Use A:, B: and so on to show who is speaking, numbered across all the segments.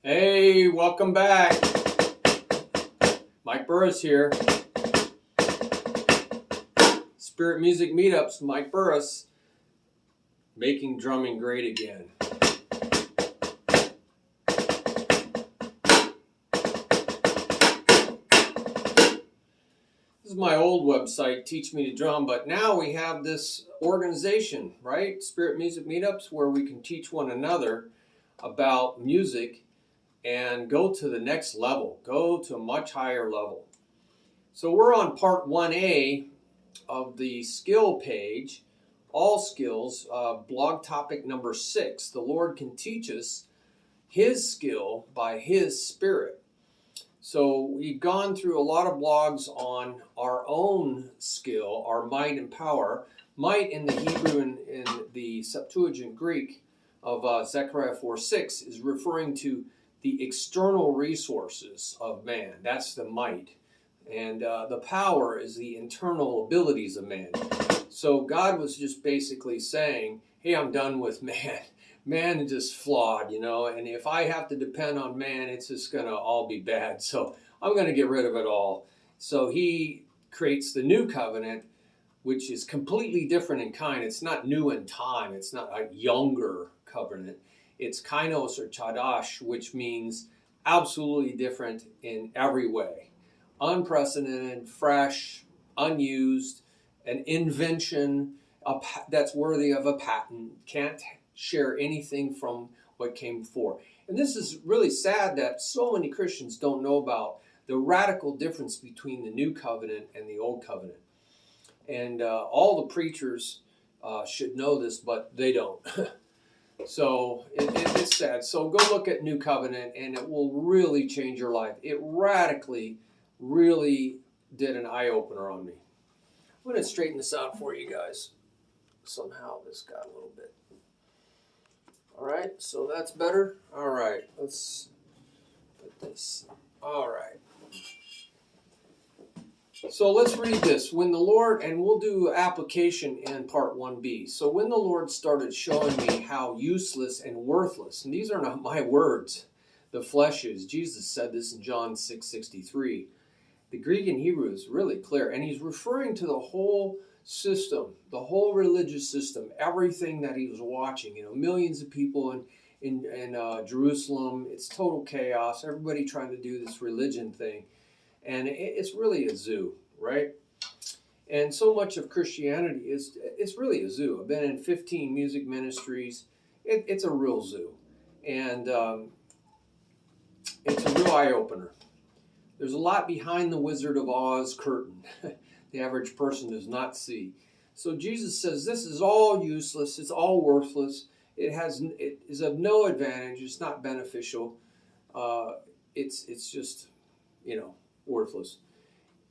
A: Hey, welcome back. Mike Burris here. Spirit Music Meetups, Mike Burris, making drumming great again. This is my old website, Teach Me to Drum, but now we have this organization, right? Spirit Music Meetups, where we can teach one another about music and go to the next level, go to a much higher level. So we're on part 1a of the skill page, all skills, blog topic number 6. The Lord can teach us His skill by His Spirit. So we've gone through a lot of blogs on our own skill, our might and power. Might in the Hebrew and in the Septuagint Greek of Zechariah 4:6 is referring to the external resources of man. That's the might. And the power is the internal abilities of man. So God was just basically saying, hey, I'm done with man. Man is just flawed, and if I have to depend on man, it's just going to all be bad. So I'm going to get rid of it all. So he creates the new covenant, which is completely different in kind. It's not new in time. It's not a younger covenant. It's kainos or chadash, which means absolutely different in every way. Unprecedented, fresh, unused, an invention that's worthy of a patent, can't share anything from what came before. And this is really sad that so many Christians don't know about the radical difference between the new covenant and the old covenant. And all the preachers should know this, but they don't. So it's sad. So go look at New Covenant and it will really change your life. It radically really did an eye-opener on me. I'm going to straighten this out for you guys. Somehow this got a little bit. All right, so that's better. All right, let's put this. All right. So let's read this. When the Lord, and we'll do application in part 1b. So when the Lord started showing me how useless and worthless, and these are not my words, the flesh is. Jesus said this in John 6:63. The Greek and Hebrew is really clear, and he's referring to the whole system, the whole religious system, everything that he was watching. Millions of people in Jerusalem. It's total chaos. Everybody trying to do this religion thing. And it's really a zoo, right? And so much of Christianity it's really a zoo. I've been in 15 music ministries. It's a real zoo. And it's a real eye-opener. There's a lot behind the Wizard of Oz curtain the average person does not see. So Jesus says this is all useless. It's all worthless. It is of no advantage. It's not beneficial. It's just, worthless.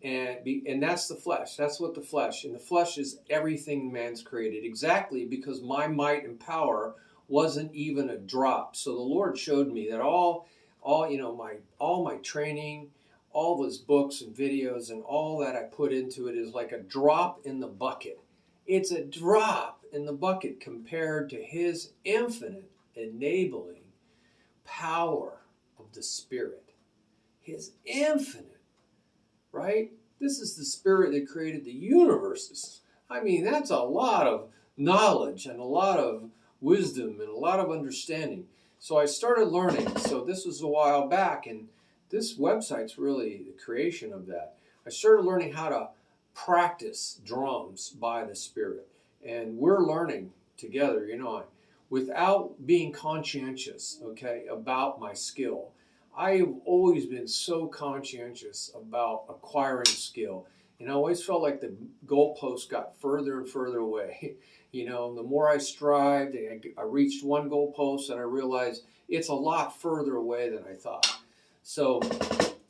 A: And that's the flesh. That's what the flesh. And the flesh is everything man's created. Exactly because my might and power wasn't even a drop. So the Lord showed me that all my training, all those books and videos and all that I put into it is like a drop in the bucket. It's a drop in the bucket compared to His infinite enabling power of the Spirit. His infinite. Right? This is the Spirit that created the universes. I mean, that's a lot of knowledge and a lot of wisdom and a lot of understanding. So I started learning. So this was a while back, and this website's really the creation of that. I started learning how to practice drums by the Spirit. And we're learning together, without being conscientious, okay, about my skill. I've always been so conscientious about acquiring skill. And I always felt like the goalpost got further and further away. The more I strived, I reached one goalpost and I realized it's a lot further away than I thought. So,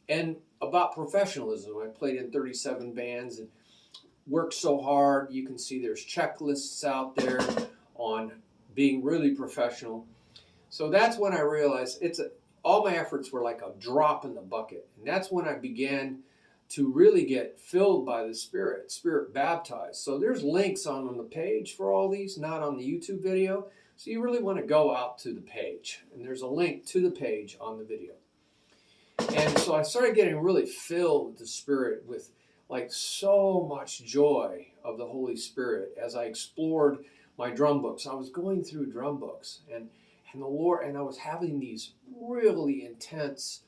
A: and about professionalism, I played in 37 bands and worked so hard. You can see there's checklists out there on being really professional. So that's when I realized all my efforts were like a drop in the bucket. And that's when I began to really get filled by the Spirit baptized. So there's links on the page for all these, not on the YouTube video. So you really want to go out to the page, and there's a link to the page on the video. And so I started getting really filled with the Spirit, with like so much joy of the Holy Spirit as I explored my drum books. I was going through drum books, and the Lord, and I was having these really intense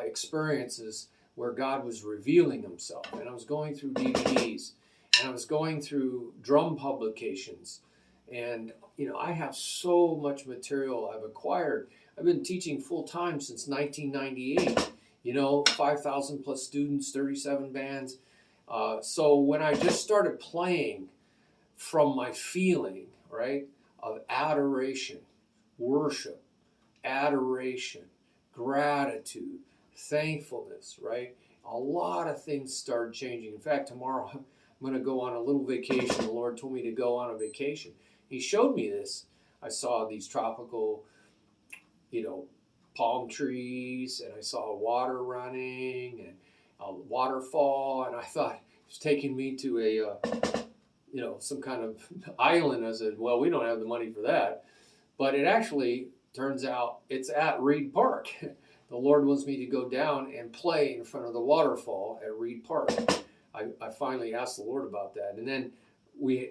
A: experiences where God was revealing Himself. And I was going through DVDs, and I was going through drum publications, and I have so much material I've acquired. I've been teaching full time since 1998. 5,000 plus students, 37 bands. So when I just started playing from my feeling, right, of adoration, worship, adoration, gratitude, thankfulness, right, a lot of things started changing. In fact, tomorrow I'm going to go on a little vacation. The Lord told me to go on a vacation. He showed me this. I saw these tropical, palm trees, and I saw water running and a waterfall, and I thought he was taking me to a some kind of island. I said, well, we don't have the money for that. But it actually turns out it's at Reed Park. The Lord wants me to go down and play in front of the waterfall at Reed Park. I finally asked the Lord about that. And then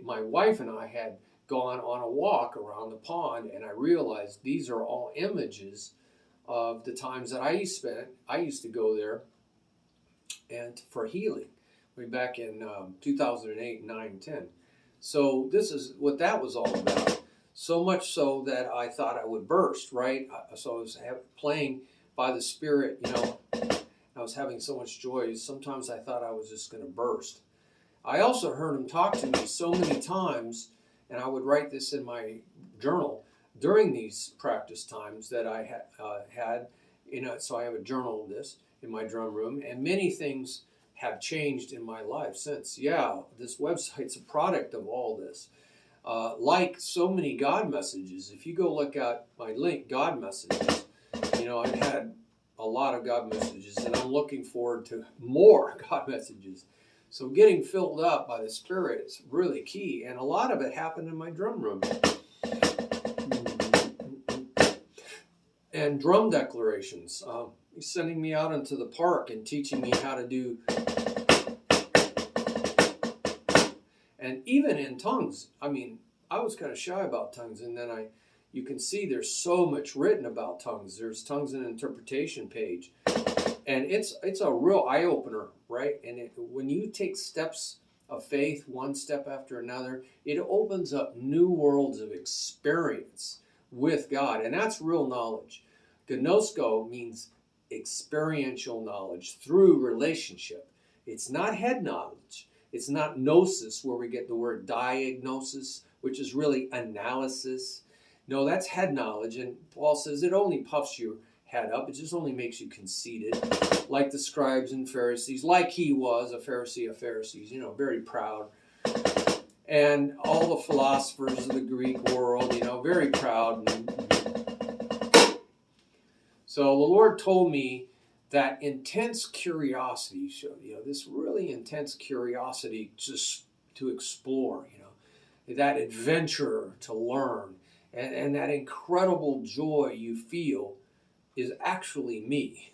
A: my wife and I had gone on a walk around the pond, and I realized these are all images of the times that I used to go there and for healing way back in 2008, 9, 10. So this is what that was all about. So much so that I thought I would burst, right? So I was playing by the Spirit, I was having so much joy. Sometimes I thought I was just going to burst. I also heard Him talk to me so many times, and I would write this in my journal during these practice times that I had. So I have a journal of this in my drum room, and many things have changed in my life since. Yeah, this website's a product of all this. Like so many God messages, if you go look at my link, God messages, I've had a lot of God messages, and I'm looking forward to more God messages. So getting filled up by the Spirit is really key, and a lot of it happened in my drum room. And drum declarations. He's sending me out into the park and teaching me how to do. And even in tongues, I was kind of shy about tongues, and then you can see there's so much written about tongues. There's tongues and interpretation page, and it's a real eye opener, right? And when you take steps of faith, one step after another, it opens up new worlds of experience with God, and that's real knowledge. Gnosko means experiential knowledge through relationship. It's not head knowledge. It's not gnosis, where we get the word diagnosis, which is really analysis. No, that's head knowledge, and Paul says it only puffs your head up. It just only makes you conceited, like the scribes and Pharisees, like he was a Pharisee of Pharisees, very proud. And all the philosophers of the Greek world, very proud. So the Lord told me that intense curiosity, this really intense curiosity just to explore, that adventure to learn, and that incredible joy you feel is actually me.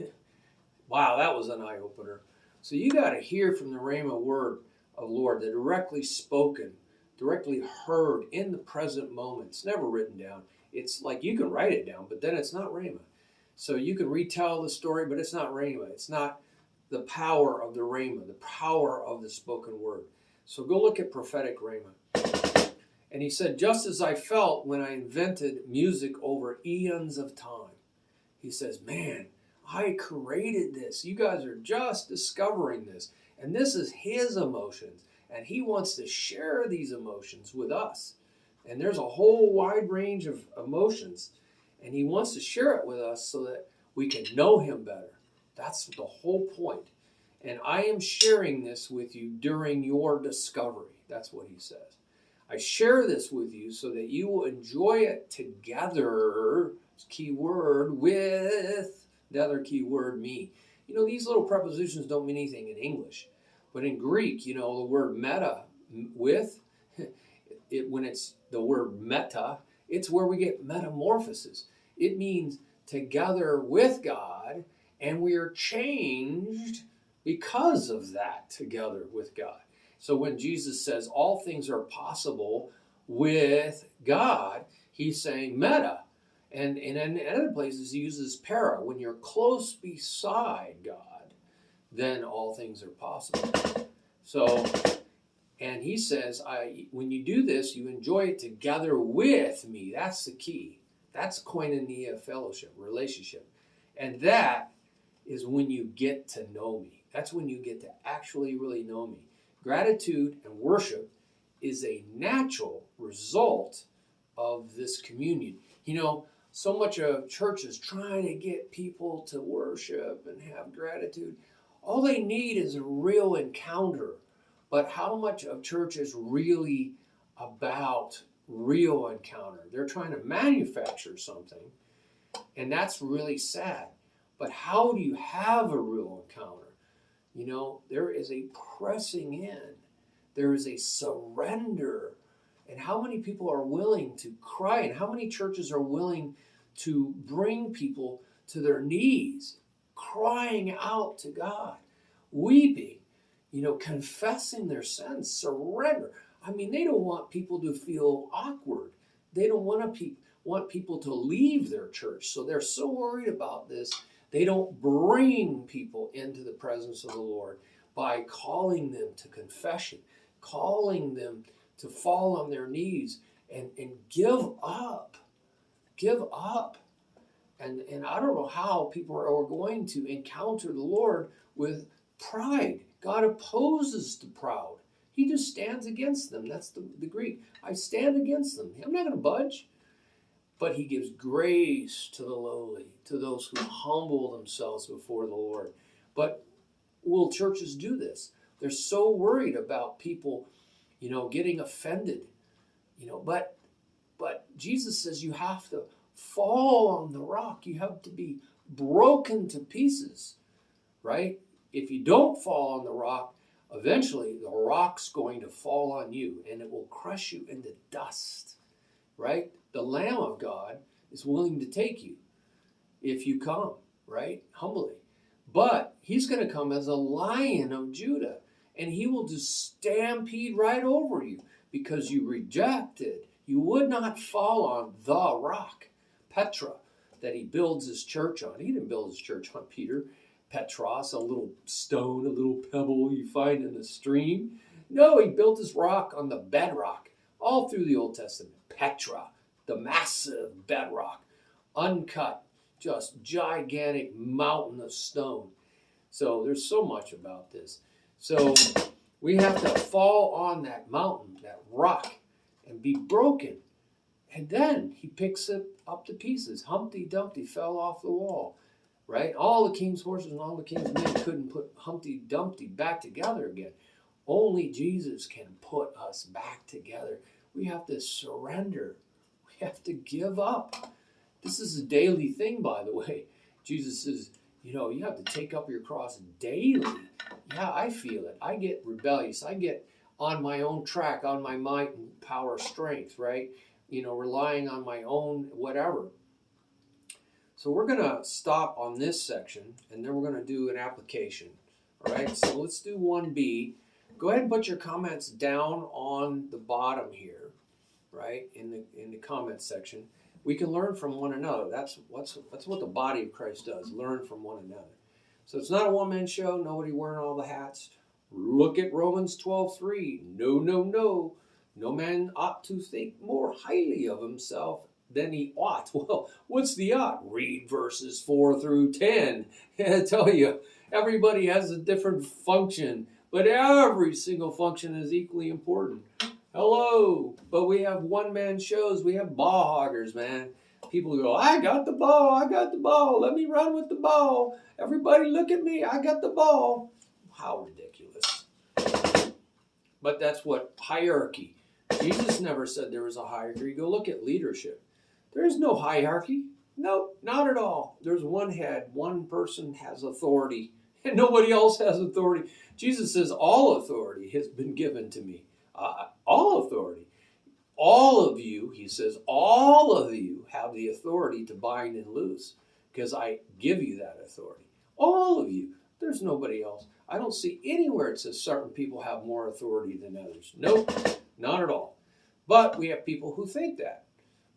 A: Wow, that was an eye-opener. So you got to hear from the Rhema word of Lord, the directly spoken, directly heard in the present moment. It's never written down. It's like you can write it down, but then it's not Rhema. So you can retell the story, but it's not Rhema. It's not the power of the Rhema, the power of the spoken word. So go look at prophetic Rhema. And he said, just as I felt when I invented music over eons of time. He says, man, I created this. You guys are just discovering this. And this is his emotions. And he wants to share these emotions with us. And there's a whole wide range of emotions. And he wants to share it with us so that we can know him better. That's the whole point. And I am sharing this with you during your discovery. That's what he says. I share this with you so that you will enjoy it together, key word, with the other key word, me. These little prepositions don't mean anything in English. But in Greek, the word meta, with, when it's the word meta, It's where we get metamorphosis. It means together with God, and we are changed because of that together with God. So when Jesus says all things are possible with God, he's saying meta. And in other places, he uses para. When you're close beside God, then all things are possible. So, and he says, when you do this, you enjoy it together with me. That's the key. That's koinonia, fellowship, relationship. And that is when you get to know me. That's when you get to actually really know me. Gratitude and worship is a natural result of this communion. You know, so much of church is trying to get people to worship and have gratitude. All they need is a real encounter. But how much of church is really about real encounter? They're trying to manufacture something, and that's really sad. But how do you have a real encounter? You know, there is a pressing in. There is a surrender. And how many people are willing to cry? And how many churches are willing to bring people to their knees, crying out to God, weeping, you know, confessing their sins, surrender. I mean, they don't want people to feel awkward. They don't want people to leave their church. So they're so worried about this. They don't bring people into the presence of the Lord by calling them to confession, calling them to fall on their knees and give up. Give up. And I don't know how people are going to encounter the Lord with pride. God opposes the proud. He just stands against them. That's the Greek. I stand against them. I'm not going to budge. But he gives grace to the lowly, to those who humble themselves before the Lord. But will churches do this? They're so worried about people, you know, getting offended. You know, but Jesus says you have to fall on the rock. You have to be broken to pieces, right? If you don't fall on the rock, eventually the rock's going to fall on you and it will crush you into dust, right? The Lamb of God is willing to take you if you come, right? Humbly. But he's going to come as a Lion of Judah, and he will just stampede right over you because you rejected. You would not fall on the rock, Petra, that he builds his church on. He didn't build his church on Peter. Petros, a little stone, a little pebble you find in the stream. No, he built his rock on the bedrock, all through the Old Testament. Petra, the massive bedrock, uncut, just gigantic mountain of stone. So there's so much about this. So we have to fall on that mountain, that rock, and be broken. And then he picks it up to pieces. Humpty Dumpty fell off the wall, right? All the king's horses and all the king's men couldn't put Humpty Dumpty back together again. Only Jesus can put us back together. We have to surrender. We have to give up. This is a daily thing, by the way. Jesus says, you know, you have to take up your cross daily. Yeah, I feel it. I get rebellious. I get on my own track, on my might and power, strength, right? You know, relying on my own whatever. So we're going to stop on this section, and then we're going to do an application. All right, so let's do 1B. Go ahead and put your comments down on the bottom here, right, in the comments section. We can learn from one another. That's what the body of Christ does, learn from one another. So it's not a one-man show, nobody wearing all the hats. Look at Romans 12:3. No. No man ought to think more highly of himself than he ought. Well, what's the ought? Read verses 4 through 10. I tell you, everybody has a different function, but every single function is equally important. Hello, but we have one-man shows. We have ball hoggers, man. People go, I got the ball. Let me run with the ball. Everybody look at me. I got the ball. How ridiculous. But that's what hierarchy. Jesus never said there was a hierarchy. Go look at leadership. There is no hierarchy. No, not at all. There's one head. One person has authority, and nobody else has authority. Jesus says all authority has been given to me. All authority. all of you, he says, all of you have the authority to bind and loose because I give you that authority. All of you. There's nobody else. I don't see anywhere it says certain people have more authority than others. Nope, not at all. But we have people who think that.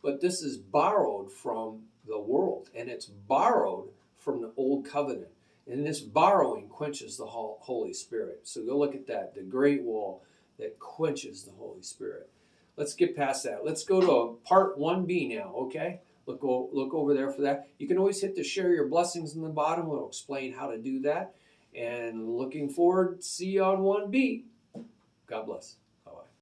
A: But this is borrowed from the world, and it's borrowed from the old covenant. And this borrowing quenches the Holy Spirit. So go look at that, the great wall that quenches the Holy Spirit. Let's get past that. Let's go to part 1b now, okay? Look over there for that. You can always hit the share your blessings in the bottom. We'll explain how to do that. And looking forward, see you on 1b. God bless.